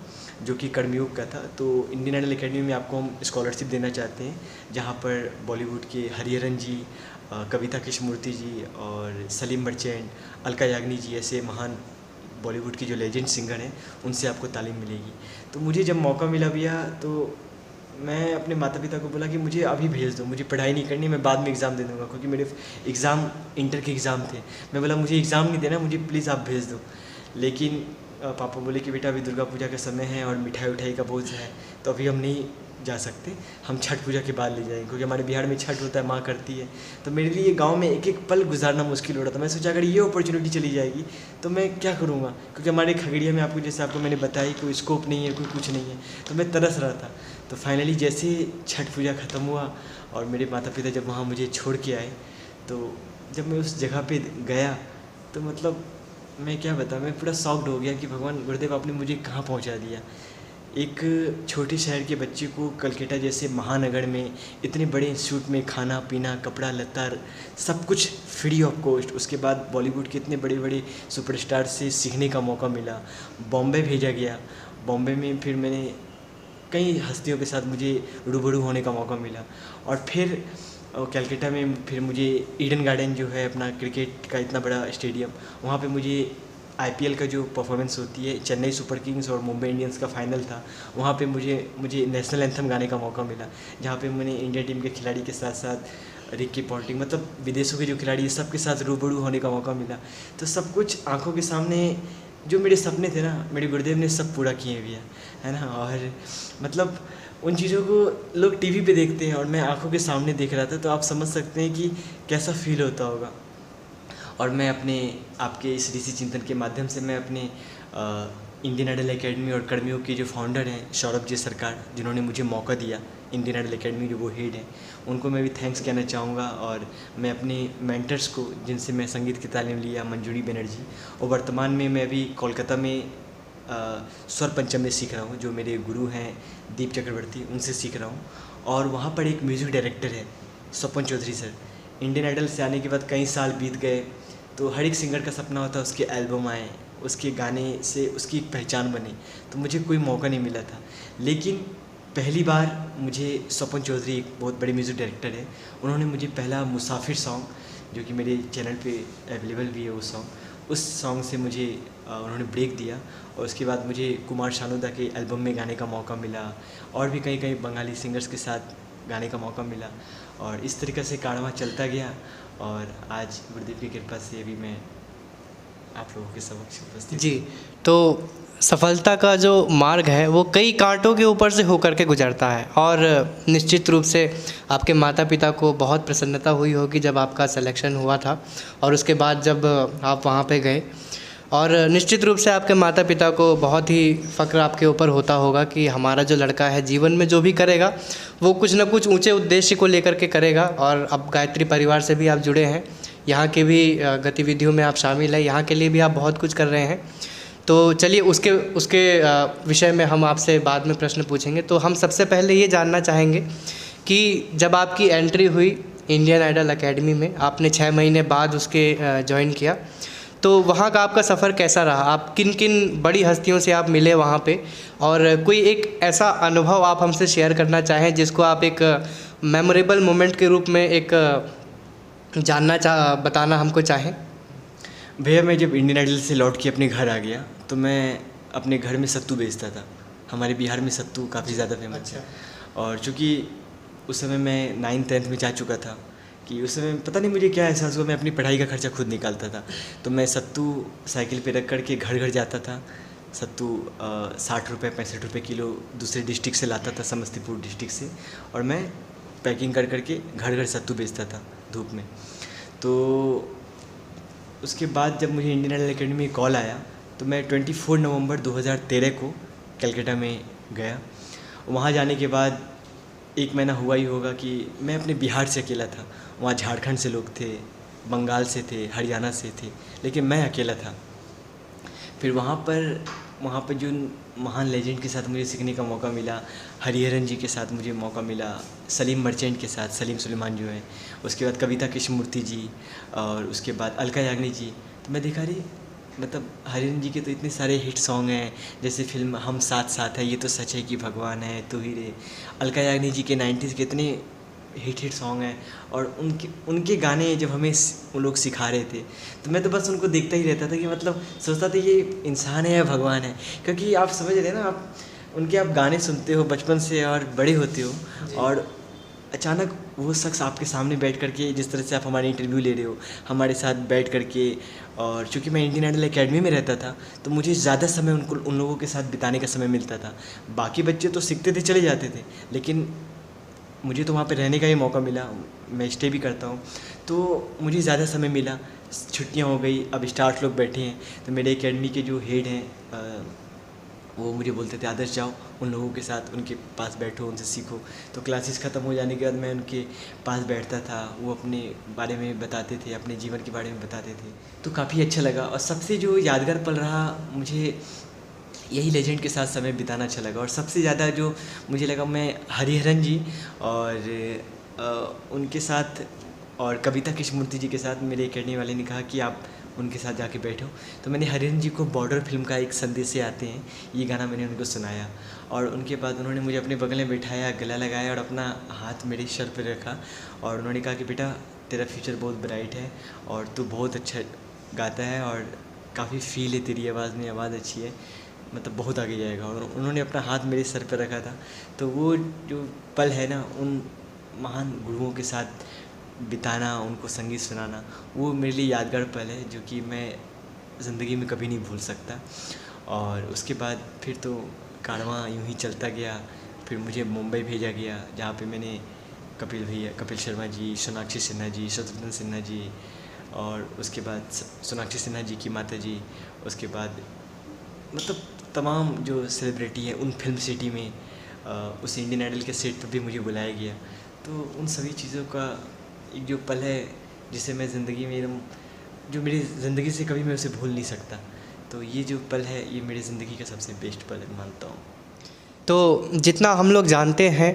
जो कि कर्मयोग का था, तो इंडियन आइडल एकेडमी में आपको हम स्कॉलरशिप देना चाहते हैं, जहाँ पर बॉलीवुड के हरिहरन जी, कविता कृष्णमूर्ति जी और सलीम मर्चेंट, अलका याग्निक जी ऐसे महान बॉलीवुड की जो लेजेंड सिंगर हैं उनसे आपको तालीम मिलेगी। तो मुझे जब मौका मिला भैया तो मैं अपने माता पिता को बोला कि मुझे अभी भेज दो, मुझे पढ़ाई नहीं करनी, मैं बाद में एग्ज़ाम दे दूँगा, क्योंकि मेरे एग्ज़ाम इंटर के एग्ज़ाम थे। मैं बोला मुझे एग्ज़ाम नहीं देना, मुझे प्लीज़ आप भेज दो। लेकिन पापा बोले कि बेटा अभी दुर्गा पूजा का समय है और मिठाई उठाई का बोझ है, तो अभी हम नहीं जा सकते, हम छठ पूजा के बाद ले जाएंगे, क्योंकि हमारे बिहार में छठ होता है, माँ करती है। तो मेरे लिए गांव में एक एक पल गुजारना मुश्किल हो रहा था। मैं सोचा अगर ये अपॉर्चुनिटी चली जाएगी तो मैं क्या करूँगा, क्योंकि हमारे खगड़िया में आपको जैसे आपको मैंने बताया कोई स्कोप नहीं है, कोई कुछ नहीं है, तो मैं तरस रहा था। तो फाइनली जैसे छठ पूजा ख़त्म हुआ और मेरे माता पिता जब वहाँ मुझे छोड़ के आए, तो जब मैं उस जगह पे गया तो मतलब मैं क्या बताऊँ, मैं पूरा शॉक्ड हो गया कि भगवान गुरुदेव आपने मुझे कहाँ पहुँचा दिया। एक छोटे शहर के बच्चे को कलकत्ता जैसे महानगर में इतने बड़े इंस्टीट्यूट में खाना पीना कपड़ा लत्ता सब कुछ फ्री ऑफ कॉस्ट, उसके बाद बॉलीवुड के इतने बड़े बड़े सुपरस्टार से सीखने का मौका मिला। बॉम्बे भेजा गया, बॉम्बे में फिर मैंने कई हस्तियों के साथ मुझे रूबरू होने का मौका मिला। और फिर कलकत्ता में फिर मुझे ईडन गार्डन जो है अपना क्रिकेट का इतना बड़ा स्टेडियम, वहाँ पे मुझे आईपीएल का जो परफॉर्मेंस होती है, चेन्नई सुपर किंग्स और मुंबई इंडियंस का फाइनल था, वहाँ पे मुझे नेशनल एंथम गाने का मौका मिला, जहाँ पे मैंने इंडिया टीम के खिलाड़ी के साथ साथ रिकी पॉन्टिंग मतलब विदेशों के जो खिलाड़ी सब के साथ रूबरू होने का मौका मिला। तो सब कुछ आंखों के सामने जो मेरे सपने थे ना, मेरे गुरुदेव ने सब पूरा किए हुए है ना। और मतलब उन चीज़ों को लोग टीवी पे देखते हैं और मैं आंखों के सामने देख रहा था, तो आप समझ सकते हैं कि कैसा फील होता होगा। और मैं अपने आपके इस ऋषि चिंतन के माध्यम से मैं अपने इंडियन आइडल एकेडमी और कर्मियोग के जो फाउंडर हैं सौरभ जी सरकार, जिन्होंने मुझे मौका दिया, इंडियन आइडल एकेडमी जो वो हेड हैं, उनको मैं भी थैंक्स कहना चाहूँगा। और मैं अपने मेंटर्स को जिनसे मैं संगीत की तालीम लिया, मंजूरी बनर्जी, और वर्तमान में मैं अभी कोलकाता में स्वर पंचम में सीख रहा हूँ, जो मेरे गुरु हैं दीप चक्रवर्ती, उनसे सीख रहा हूँ। और वहाँ पर एक म्यूज़िक डायरेक्टर है स्वपन चौधरी सर। इंडियन आइडल से आने के बाद कई साल बीत गए, तो हर एक सिंगर का सपना होता है उसके एल्बम आए, उसके गाने से उसकी एक पहचान बने। तो मुझे कोई मौका नहीं मिला था, लेकिन पहली बार मुझे स्वपन चौधरी, एक बहुत बड़े म्यूज़िक डायरेक्टर है, उन्होंने मुझे पहला मुसाफिर सॉन्ग, जो कि मेरे चैनल पे अवेलेबल भी है वो सॉन्ग, उस सॉन्ग से मुझे उन्होंने ब्रेक दिया। और उसके बाद मुझे कुमार शानुदा के एल्बम में गाने का मौका मिला, और भी कई कई बंगाली सिंगर्स के साथ गाने का मौका मिला। और इस तरीक़े से कारवां चलता गया, और आज गुरुदेव की कृपा से अभी मैं आप लोगों के समक्ष उपस्थित। जी, तो सफलता का जो मार्ग है वो कई कांटों के ऊपर से होकर के गुजरता है, और निश्चित रूप से आपके माता पिता को बहुत प्रसन्नता हुई होगी जब आपका सिलेक्शन हुआ था, और उसके बाद जब आप वहाँ पे गए, और निश्चित रूप से आपके माता पिता को बहुत ही फ़क्र आपके ऊपर होता होगा कि हमारा जो लड़का है जीवन में जो भी करेगा वो कुछ ना कुछ ऊंचे उद्देश्य को लेकर के करेगा। और अब गायत्री परिवार से भी आप जुड़े हैं, यहाँ के भी गतिविधियों में आप शामिल हैं, यहाँ के लिए भी आप बहुत कुछ कर रहे हैं। तो चलिए उसके विषय में हम आपसे बाद में प्रश्न पूछेंगे। तो हम सबसे पहले ये जानना चाहेंगे कि जब आपकी एंट्री हुई इंडियन आइडल एकेडमी में, आपने 6 महीने बाद उसके ज्वाइन किया, तो वहाँ का आपका सफ़र कैसा रहा? आप किन किन बड़ी हस्तियों से आप मिले वहाँ पे, और कोई एक ऐसा अनुभव आप हमसे शेयर करना चाहें जिसको आप एक मेमोरेबल मोमेंट के रूप में एक बताना हमको चाहें? भैया, मैं जब इंडियन आइडल से लौट के अपने घर आ गया, तो मैं अपने घर में सत्तू बेचता था। हमारे बिहार में सत्तू काफ़ी ज़्यादा फेमस है, और चूँकि उस समय मैं 9th 10th में जा चुका था, कि उस समय पता नहीं मुझे क्या एहसास हुआ, मैं अपनी पढ़ाई का खर्चा खुद निकालता था। तो मैं सत्तू साइकिल पे रख करके घर घर जाता था। सत्तू 60 रुपये 65 रुपये किलो दूसरे डिस्ट्रिक्ट से लाता था, समस्तीपुर डिस्ट्रिक्ट से, और मैं पैकिंग कर करके घर घर सत्तू बेचता था धूप में। तो उसके बाद जब मुझे इंडियन आइडल एकेडमी में कॉल आया, तो मैं 24 नवंबर 2013 को कलकत्ता में गया। वहाँ जाने के बाद 1 महीना हुआ ही होगा कि मैं अपने बिहार से अकेला था। वहाँ झारखंड से लोग थे, बंगाल से थे, हरियाणा से थे, लेकिन मैं अकेला था। फिर वहाँ पर जो महान लेजेंड के साथ मुझे सीखने का मौका मिला, हरिहरन जी के साथ मुझे मौका मिला, सलीम मर्चेंट के साथ, सलीम सुलेमान जो हैं, उसके बाद कविता कृष्णमूर्ति जी, और उसके बाद अलका याग्निक जी। तो मैं देखा रही, मतलब हरिहरन जी के तो इतने सारे हिट सॉन्ग हैं, जैसे फिल्म हम साथ साथ है, ये तो सच है कि भगवान है, तू ही रे। अलका याग्निक जी के 90s के इतने हिट सॉन्ग हैं, और उनके गाने जब हमें वो लोग सिखा रहे थे, तो मैं तो बस उनको देखता ही रहता था, कि मतलब सोचता था ये इंसान है या भगवान है। क्योंकि आप समझ रहे हैं ना, आप गाने सुनते हो बचपन से और बड़े होते हो, और अचानक वो शख्स आपके सामने बैठ करके, जिस तरह से आप हमारे इंटरव्यू ले रहे हो हमारे साथ बैठ करके, और चूँकि मैं इंडियन आइडल एकेडमी में रहता था, तो मुझे ज़्यादा समय उन लोगों के साथ बिताने का समय मिलता था। बाकी बच्चे तो सीखते थे, चले जाते थे, लेकिन मुझे तो वहाँ पे रहने का ही मौका मिला, मैं स्टे भी करता हूँ, तो मुझे ज़्यादा समय मिला। छुट्टियाँ हो गई, अब स्टाफ लोग बैठे हैं, तो मेरे एकेडमी के जो हेड हैं वो मुझे बोलते थे, आदर्श जाओ उन लोगों के साथ, उनके पास बैठो, उनसे सीखो। तो क्लासेस ख़त्म हो जाने के बाद मैं उनके पास बैठता था, वो अपने बारे में बताते थे, अपने जीवन के बारे में बताते थे, तो काफ़ी अच्छा लगा। और सबसे जो यादगार पल रहा, मुझे यही लेजेंड के साथ समय बिताना अच्छा लगा। और सबसे ज़्यादा जो मुझे लगा, मैं हरिहरन जी और उनके साथ, और कविता कृष्णमूर्ति जी के साथ, मेरे एकेडमी वाले ने कहा कि आप उनके साथ जाके बैठो। तो मैंने हरिहरन जी को बॉर्डर फिल्म का एक संदेश से आते हैं, ये गाना मैंने उनको सुनाया, और उनके बाद उन्होंने मुझे अपने बगल में बिठाया, गला लगाया, और अपना हाथ मेरे सर पर रखा, और उन्होंने कहा कि बेटा तेरा फ्यूचर बहुत ब्राइट है, और तू बहुत अच्छा गाता है, और काफ़ी फील है तेरी आवाज़ में, आवाज़ अच्छी है, मतलब बहुत आगे जाएगा। और उन्होंने अपना हाथ मेरे सर पर रखा था। तो वो जो पल है ना, उन महान गुरुओं के साथ बिताना, उनको संगीत सुनाना, वो मेरे लिए यादगार पल है, जो कि मैं ज़िंदगी में कभी नहीं भूल सकता। और उसके बाद फिर तो कारवां यूँ ही चलता गया। फिर मुझे मुंबई भेजा गया, जहाँ पे मैंने कपिल शर्मा जी, सोनाक्षी सिन्हा जी, शत्रुघ्न सिन्हा जी, और उसके बाद सोनाक्षी सिन्हा जी की माता जी, उसके बाद मतलब तमाम जो सेलिब्रिटी है, उन फिल्म सिटी में उस इंडियन आइडल के सेट पर भी मुझे बुलाया गया। तो उन सभी चीज़ों का एक जो पल है, जिसे मैं ज़िंदगी में एकदम, जो मेरी ज़िंदगी से कभी मैं उसे भूल नहीं सकता। तो ये जो पल है ये मेरी ज़िंदगी का सबसे बेस्ट पल है मानता हूँ। तो जितना हम लोग जानते हैं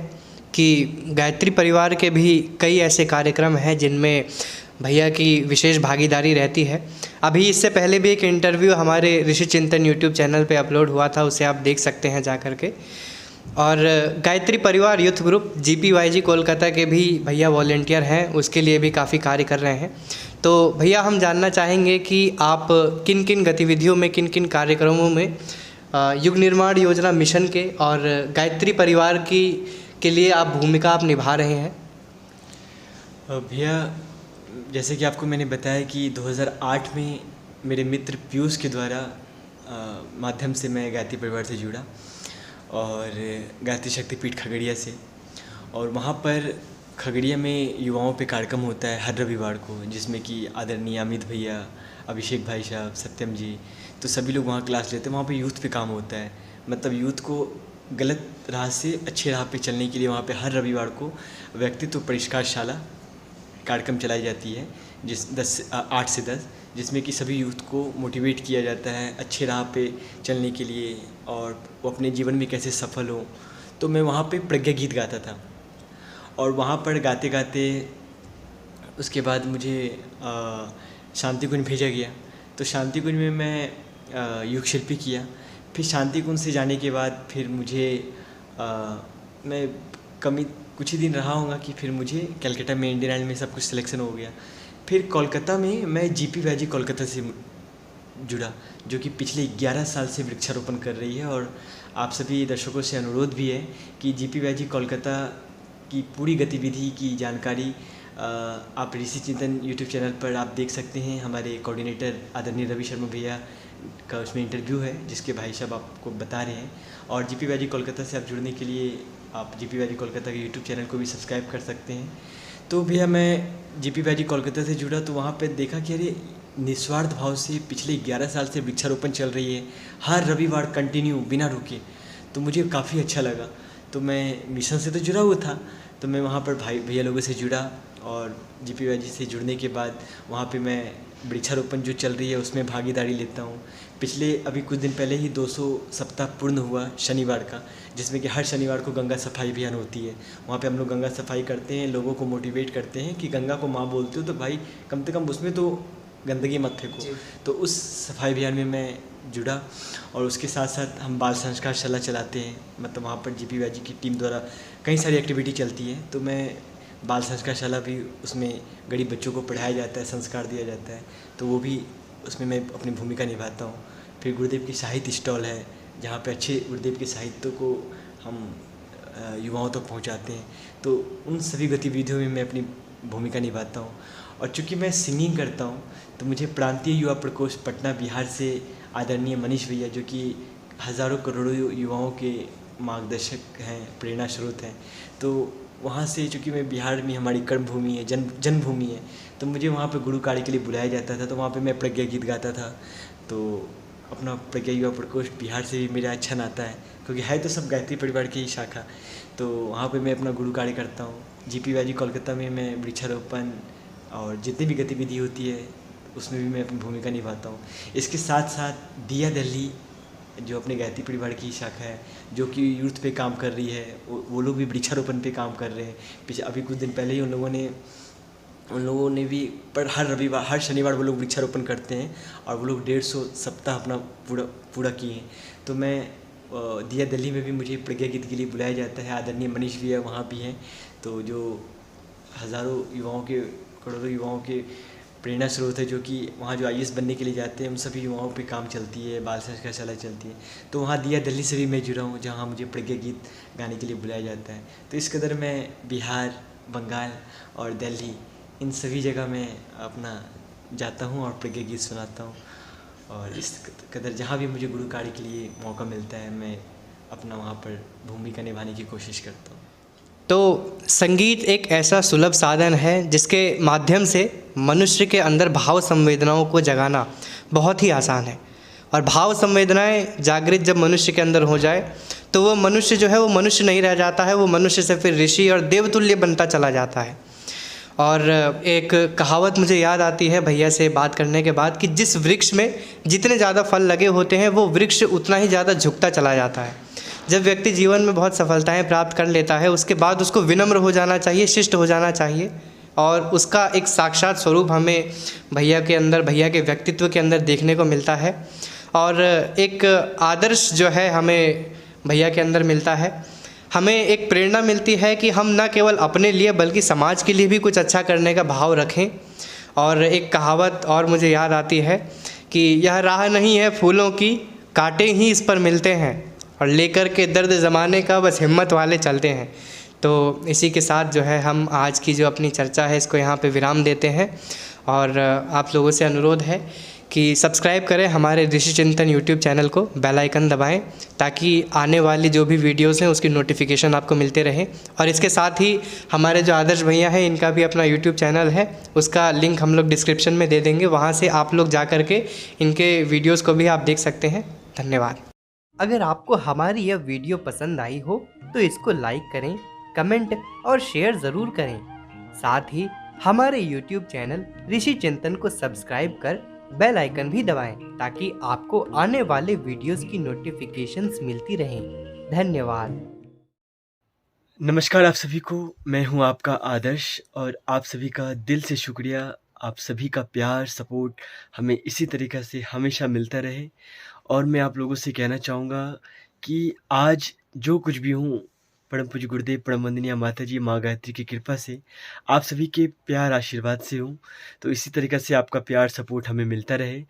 कि गायत्री परिवार के भी कई ऐसे कार्यक्रम हैं जिनमें भैया की विशेष भागीदारी रहती है। अभी इससे पहले भी एक इंटरव्यू हमारे ऋषि चिंतन यूट्यूब चैनल पे अपलोड हुआ था, उसे आप देख सकते हैं जा कर के। और गायत्री परिवार यूथ ग्रुप GPYG कोलकाता के भी भैया वॉलेंटियर हैं, उसके लिए भी काफ़ी कार्य कर रहे हैं। तो भैया हम जानना चाहेंगे कि आप किन किन गतिविधियों में, किन किन कार्यक्रमों में युग निर्माण योजना मिशन के और गायत्री परिवार के लिए आप भूमिका आप निभा रहे हैं। भैया जैसे कि आपको मैंने बताया कि 2008 में मेरे मित्र पीयूष के द्वारा माध्यम से मैं गायत्री परिवार से जुड़ा और गायत्री शक्तिपीठ खगड़िया से। और वहाँ पर खगड़िया में युवाओं पे कार्यक्रम होता है हर रविवार को, जिसमें कि आदरणीय अमित भैया, अभिषेक भाई साहब, सत्यम जी, तो सभी लोग वहाँ क्लास लेते हैं। वहाँ पे यूथ पे काम होता है, मतलब यूथ को गलत राह से अच्छे राह पे चलने के लिए वहाँ पे हर रविवार को व्यक्तित्व परिष्कारशाला कार्यक्रम चलाई जाती है, 8 से 10, जिसमें कि सभी यूथ को मोटिवेट किया जाता है अच्छे राह पे चलने के लिए और वो अपने जीवन में कैसे सफल हो। तो मैं वहाँ पे प्रज्ञा गीत गाता था और वहाँ पर गाते गाते उसके बाद मुझे शांति कुंज भेजा गया। तो शांति कुंज में मैं युग शिल्पी किया। फिर शांति कुंज से जाने के बाद फिर मुझे मैं कुछ ही दिन रहा होगा कि फिर मुझे कलकत्ता में इंडियन आइडल में सब कुछ सिलेक्शन हो गया। फिर कोलकाता में मैं GPYG कोलकाता से जुड़ा, जो कि पिछले 11 साल से वृक्षारोपण कर रही है। और आप सभी दर्शकों से अनुरोध भी है कि GPYG कोलकाता की पूरी गतिविधि की जानकारी आप ऋषि चिंतन यूट्यूब चैनल पर आप देख सकते हैं। हमारे कोऑर्डिनेटर आदरणीय रवि शर्मा भैया का उसमें इंटरव्यू है, जिसके भाई साहब आपको बता रहे हैं। और GPYG कोलकाता से आप जुड़ने के लिए आप GPYG कोलकाता के यूट्यूब चैनल को भी सब्सक्राइब कर सकते हैं। तो भैया मैं GPYG कोलकाता से जुड़ा तो वहाँ पे देखा कि अरे निस्वार्थ भाव से पिछले 11 साल से वृक्षारोपण चल रही है हर रविवार कंटिन्यू बिना रुके। तो मुझे काफ़ी अच्छा लगा। तो मैं मिशन से तो जुड़ा हुआ था, तो मैं वहाँ पर भैया लोगों से जुड़ा और GPYG से जुड़ने के बाद वहाँ पे मैं वृक्षारोपण जो चल रही है उसमें भागीदारी लेता हूँ। पिछले अभी कुछ दिन पहले ही 200 सप्ताह पूर्ण हुआ शनिवार का, जिसमें कि हर शनिवार को गंगा सफाई अभियान होती है। वहाँ पे हम लोग गंगा सफाई करते हैं, लोगों को मोटिवेट करते हैं कि गंगा को माँ बोलते हो तो भाई कम से कम उसमें तो गंदगी मत फेंको। तो उस सफाई अभियान में मैं जुड़ा और उसके साथ साथ हम बाल संस्कारशाला चलाते हैं। मतलब वहाँ पर GPYG की टीम द्वारा कई सारी एक्टिविटी चलती है, तो मैं बाल संस्कारशाला भी उसमें गरीब बच्चों को पढ़ाया जाता है, संस्कार दिया जाता है, तो वो भी उसमें मैं अपनी भूमिका निभाता हूँ। फिर गुरुदेव की साहित्य स्टॉल है, जहाँ पे अच्छे गुरुदेव के साहित्य को हम युवाओं तक पहुँचाते हैं। तो उन सभी गतिविधियों में मैं अपनी भूमिका निभाता हूँ। और चूँकि मैं सिंगिंग करता हूँ तो मुझे प्रांतीय युवा प्रकोष्ठ पटना बिहार से आदरणीय मनीष भैया, जो कि हज़ारों करोड़ों युवाओं के मार्गदर्शक हैं, प्रेरणा स्रोत हैं, तो वहाँ से चूँकि मैं बिहार में हमारी कर्मभूमि है, जन्मभूमि है, तो मुझे वहाँ पे गुरु कार्य के लिए बुलाया जाता था। तो वहाँ पे मैं प्रज्ञा गीत गाता था। तो अपना प्रज्ञा युवा प्रकोष्ठ बिहार से भी मेरा अच्छा नाता है, क्योंकि है तो सब गायत्री परिवार की ही शाखा। तो वहाँ पे मैं अपना गुरु कार्य करता हूँ। GPYG कोलकाता में मैं वृक्षारोपण और जितनी भी गतिविधि होती है उसमें भी मैं अपनी भूमिका निभाता हूँ। इसके साथ साथ दिया दिल्ली जो अपने गायत्री परिवार की शाखा है, जो कि यूथ पे काम कर रही है, वो लोग भी वृक्षारोपण पे काम कर रहे हैं। अभी कुछ दिन पहले ही उन लोगों ने भी पर हर शनिवार वो लोग वृक्षारोपण करते हैं और वो लोग 150 सप्ताह अपना पूरा किए हैं। तो मैं दिया दिल्ली में भी मुझे प्रज्ञा गीत के लिए बुलाया जाता है। आदरणीय मनीष भैया वहाँ भी हैं, तो जो हज़ारों युवाओं के, करोड़ों युवाओं के प्रेरणा स्रोत है, जो कि वहाँ जो IAS बनने के लिए जाते हैं उन सभी युवाओं पे काम चलती है, बाल संस्कारशाला चलती है। तो वहाँ दिया दिल्ली से भी मैं जुड़ा हूँ, जहाँ मुझे प्रज्ञा गीत गाने के लिए बुलाया जाता है। तो इस कदर मैं बिहार, बंगाल और दिल्ली इन सभी जगह मैं अपना जाता हूँ और प्रज्ञा गीत सुनाता हूँ। और इस कदर जहाँ भी मुझे गुरु कार्य के लिए मौका मिलता है मैं अपना वहाँ पर भूमिका निभाने की कोशिश करता हूँ। तो संगीत एक ऐसा सुलभ साधन है जिसके माध्यम से मनुष्य के अंदर भाव संवेदनाओं को जगाना बहुत ही आसान है। और भाव संवेदनाएं जागृत जब मनुष्य के अंदर हो जाए तो वो मनुष्य जो है वो मनुष्य नहीं रह जाता है, वो मनुष्य से फिर ऋषि और देवतुल्य बनता चला जाता है। और एक कहावत मुझे याद आती है भैया से बात करने के बाद कि जिस वृक्ष में जितने ज़्यादा फल लगे होते हैं वो वृक्ष उतना ही ज़्यादा झुकता चला जाता है। जब व्यक्ति जीवन में बहुत सफलताएं प्राप्त कर लेता है उसके बाद उसको विनम्र हो जाना चाहिए, शिष्ट हो जाना चाहिए, और उसका एक साक्षात स्वरूप हमें भैया के अंदर, भैया के व्यक्तित्व के अंदर देखने को मिलता है। और एक आदर्श जो है हमें भैया के अंदर मिलता है। हमें एक प्रेरणा मिलती है कि हम न केवल अपने लिए बल्कि समाज के लिए भी कुछ अच्छा करने का भाव रखें। और एक कहावत और मुझे याद आती है कि यह राह नहीं है फूलों की, कांटे ही इस पर मिलते हैं, और लेकर के दर्द ज़माने का बस हिम्मत वाले चलते हैं। तो इसी के साथ जो है हम आज की जो अपनी चर्चा है इसको यहाँ पे विराम देते हैं। और आप लोगों से अनुरोध है कि सब्सक्राइब करें हमारे ऋषि चिंतन यूट्यूब चैनल को, बेल आइकन दबाएं ताकि आने वाली जो भी वीडियोस हैं उसकी नोटिफिकेशन आपको मिलते रहे। और इसके साथ ही हमारे जो आदर्श भैया हैं इनका भी अपना यूट्यूब चैनल है, उसका लिंक हम लोग डिस्क्रिप्शन में दे देंगे, वहाँ से आप लोग जा कर के इनके वीडियोज़ को भी आप देख सकते हैं। धन्यवाद। अगर आपको हमारी यह वीडियो पसंद आई हो तो इसको लाइक करें, कमेंट और शेयर ज़रूर करें। साथ ही हमारे YouTube चैनल ऋषि चिंतन को सब्सक्राइब कर बेल आइकन भी दबाएं ताकि आपको आने वाले वीडियोस की नोटिफिकेशंस मिलती रहें। धन्यवाद। नमस्कार आप सभी को, मैं हूं आपका आदर्श और आप सभी का दिल से शुक्रिया। आप सभी का प्यार, सपोर्ट हमें इसी तरीक़ा से हमेशा मिलता रहे। और मैं आप लोगों से कहना चाहूँगा कि आज जो कुछ भी हूँ, परम पूज्य गुरुदेव, परम वंदनीय माता जी, माँ गायत्री की कृपा से, आप सभी के प्यार आशीर्वाद से हूँ। तो इसी तरीक़ा से आपका प्यार, सपोर्ट हमें मिलता रहे।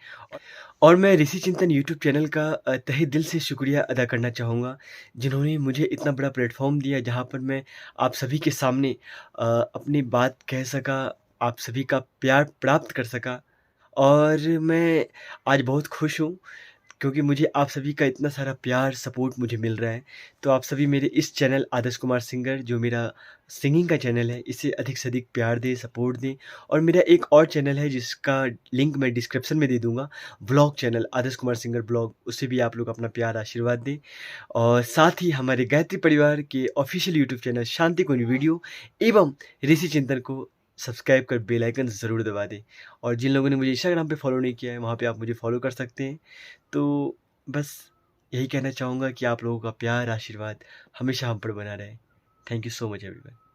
और मैं ऋषि चिंतन यूट्यूब चैनल का तहे दिल से शुक्रिया अदा करना चाहूँगा, जिन्होंने मुझे इतना बड़ा प्लेटफॉर्म दिया जहाँ पर मैं आप सभी के सामने अपनी बात कह सका, आप सभी का प्यार प्राप्त कर सका। और मैं आज बहुत खुश हूँ क्योंकि मुझे आप सभी का इतना सारा प्यार, सपोर्ट मुझे मिल रहा है। तो आप सभी मेरे इस चैनल आदर्श कुमार सिंगर, जो मेरा सिंगिंग का चैनल है, इसे अधिक से अधिक प्यार दें, सपोर्ट दें। और मेरा एक और चैनल है जिसका लिंक मैं डिस्क्रिप्शन में दे दूँगा, vlog channel Adarsh Kumar singer blog, उससे भी आप लोग अपना प्यार आशीर्वाद दें। और साथ ही हमारे गायत्री परिवार के ऑफिशियल यूट्यूब चैनल शांति कुंज वीडियो एवं ऋषि चिंतन को सब्सक्राइब कर बेल आइकन ज़रूर दबा दें। और जिन लोगों ने मुझे इंस्टाग्राम पे फॉलो नहीं किया है, वहाँ पे आप मुझे फॉलो कर सकते हैं। तो बस यही कहना चाहूँगा कि आप लोगों का प्यार, आशीर्वाद हमेशा हम पर बना रहे। Thank you so much everyone.